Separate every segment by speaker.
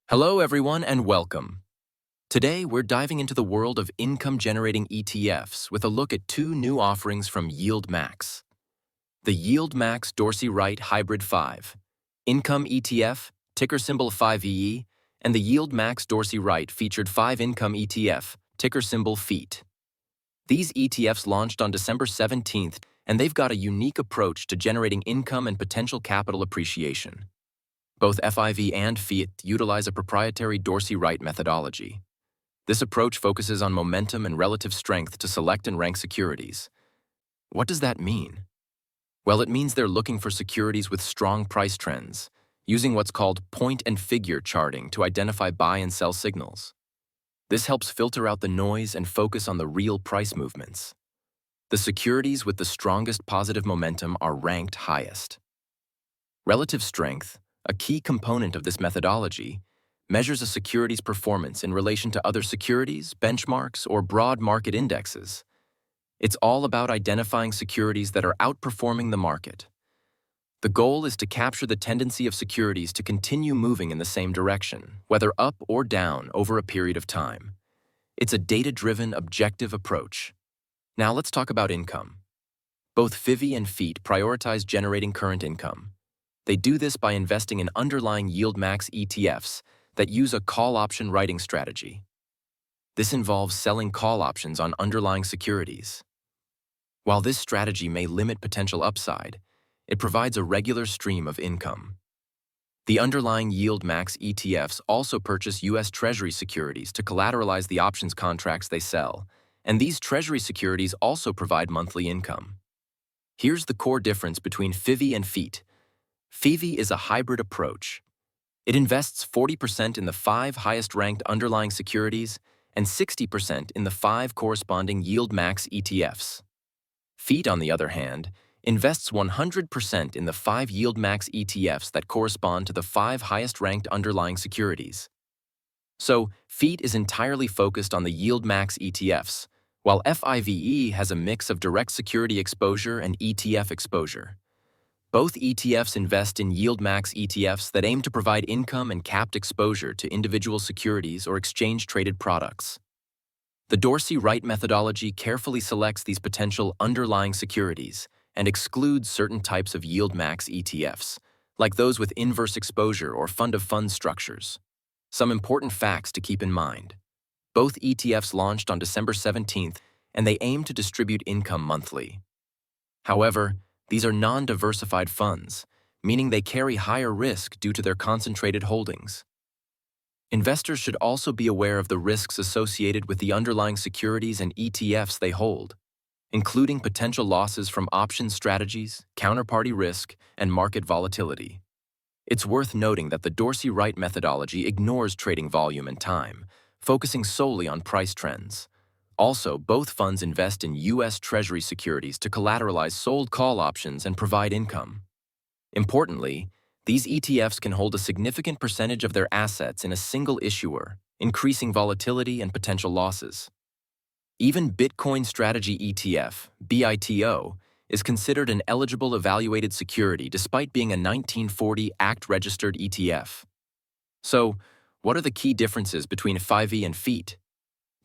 Speaker 1: Hello, everyone, and welcome. Today, we're diving into the world of income-generating ETFs with a look at two new offerings from YieldMax. The YieldMax Dorsey Wright Hybrid 5 Income ETF, ticker symbol FIVY, and the YieldMax Dorsey Wright Featured 5 Income ETF, ticker symbol FEAT. These ETFs launched on December 17th, and they've got a unique approach to generating income and potential capital appreciation. Both FIVY and FEAT utilize a proprietary Dorsey Wright methodology. This approach focuses on momentum and relative strength to select and rank securities. What does that mean? Well, it means they're looking for securities with strong price trends, using what's called point and figure charting to identify buy and sell signals. This helps filter out the noise and focus on the real price movements. The securities with the strongest positive momentum are ranked highest. Relative strength, a key component of this methodology, measures a security's performance in relation to other securities, benchmarks, or broad market indexes. It's all about identifying securities that are outperforming the market. The goal is to capture the tendency of securities to continue moving in the same direction, whether up or down over a period of time. It's a data-driven, objective approach. Now let's talk about income. Both FIVY and FEAT prioritize generating current income. They do this by investing in underlying YieldMax ETFs that use a call option writing strategy. This involves selling call options on underlying securities. While this strategy may limit potential upside, it provides a regular stream of income. The underlying YieldMax ETFs also purchase U.S. Treasury securities to collateralize the options contracts they sell, and these Treasury securities also provide monthly income. Here's the core difference between FIVY and FEAT. FIVY is a hybrid approach. It invests 40% in the 5 highest-ranked underlying securities and 60% in the 5 corresponding YieldMax ETFs. FEAT, on the other hand, invests 100% in the 5 YieldMax ETFs that correspond to the 5 highest-ranked underlying securities. So, FEAT is entirely focused on the YieldMax ETFs, while FIVE has a mix of direct security exposure and ETF exposure. Both ETFs invest in YieldMax ETFs that aim to provide income and capped exposure to individual securities or exchange-traded products. The Dorsey Wright methodology carefully selects these potential underlying securities and excludes certain types of YieldMax ETFs, like those with inverse exposure or fund-of-funds structures. Some important facts to keep in mind. Both ETFs launched on December 17th, and they aim to distribute income monthly. However, these are non-diversified funds, meaning they carry higher risk due to their concentrated holdings. Investors should also be aware of the risks associated with the underlying securities and ETFs they hold, including potential losses from option strategies, counterparty risk, and market volatility. It's worth noting that the Dorsey Wright methodology ignores trading volume and time, focusing solely on price trends. Also, both funds invest in U.S. Treasury securities to collateralize sold call options and provide income. Importantly, these ETFs can hold a significant percentage of their assets in a single issuer, increasing volatility and potential losses. Even Bitcoin Strategy ETF, BITO, is considered an eligible evaluated security despite being a 1940 Act-registered ETF. So, what are the key differences between FIVY and FEAT?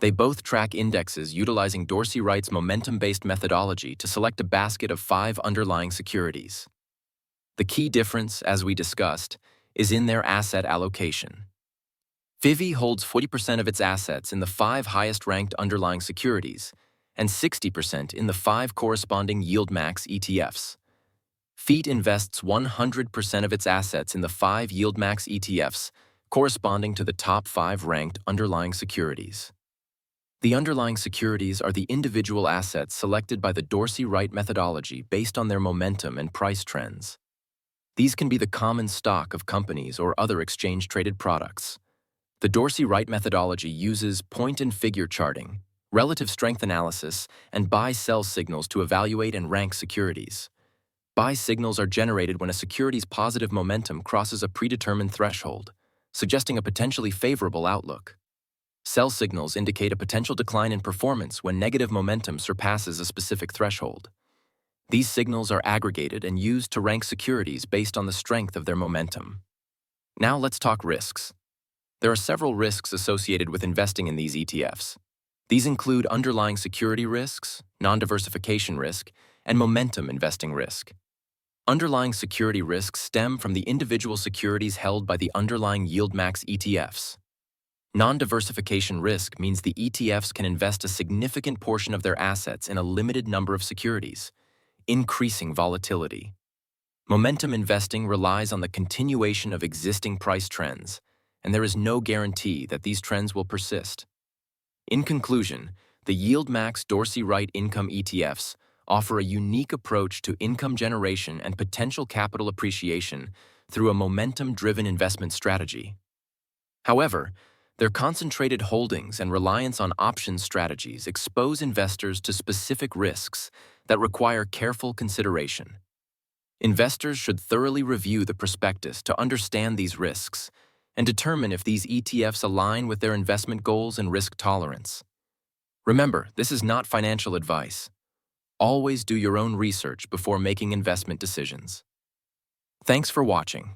Speaker 1: They both track indexes utilizing Dorsey Wright's momentum-based methodology to select a basket of 5 underlying securities. The key difference, as we discussed, is in their asset allocation. FIVY holds 40% of its assets in the 5 highest-ranked underlying securities and 60% in the 5 corresponding YieldMax ETFs. FEAT invests 100% of its assets in the 5 YieldMax ETFs corresponding to the top 5 ranked underlying securities. The underlying securities are the individual assets selected by the Dorsey Wright methodology based on their momentum and price trends. These can be the common stock of companies or other exchange-traded products. The Dorsey Wright methodology uses point and figure charting, relative strength analysis, and buy-sell signals to evaluate and rank securities. Buy signals are generated when a security's positive momentum crosses a predetermined threshold, suggesting a potentially favorable outlook. Sell signals indicate a potential decline in performance when negative momentum surpasses a specific threshold. These signals are aggregated and used to rank securities based on the strength of their momentum. Now let's talk risks. There are several risks associated with investing in these ETFs. These include underlying security risks, non-diversification risk, and momentum investing risk. Underlying security risks stem from the individual securities held by the underlying YieldMax ETFs. Non-diversification risk means the ETFs can invest a significant portion of their assets in a limited number of securities, increasing volatility. Momentum investing relies on the continuation of existing price trends, and there is no guarantee that these trends will persist. In conclusion, the YieldMax Dorsey Wright Income ETFs offer a unique approach to income generation and potential capital appreciation through a momentum-driven investment strategy. However, their concentrated holdings and reliance on options strategies expose investors to specific risks that require careful consideration. Investors should thoroughly review the prospectus to understand these risks and determine if these ETFs align with their investment goals and risk tolerance. Remember, this is not financial advice. Always do your own research before making investment decisions. Thanks for watching.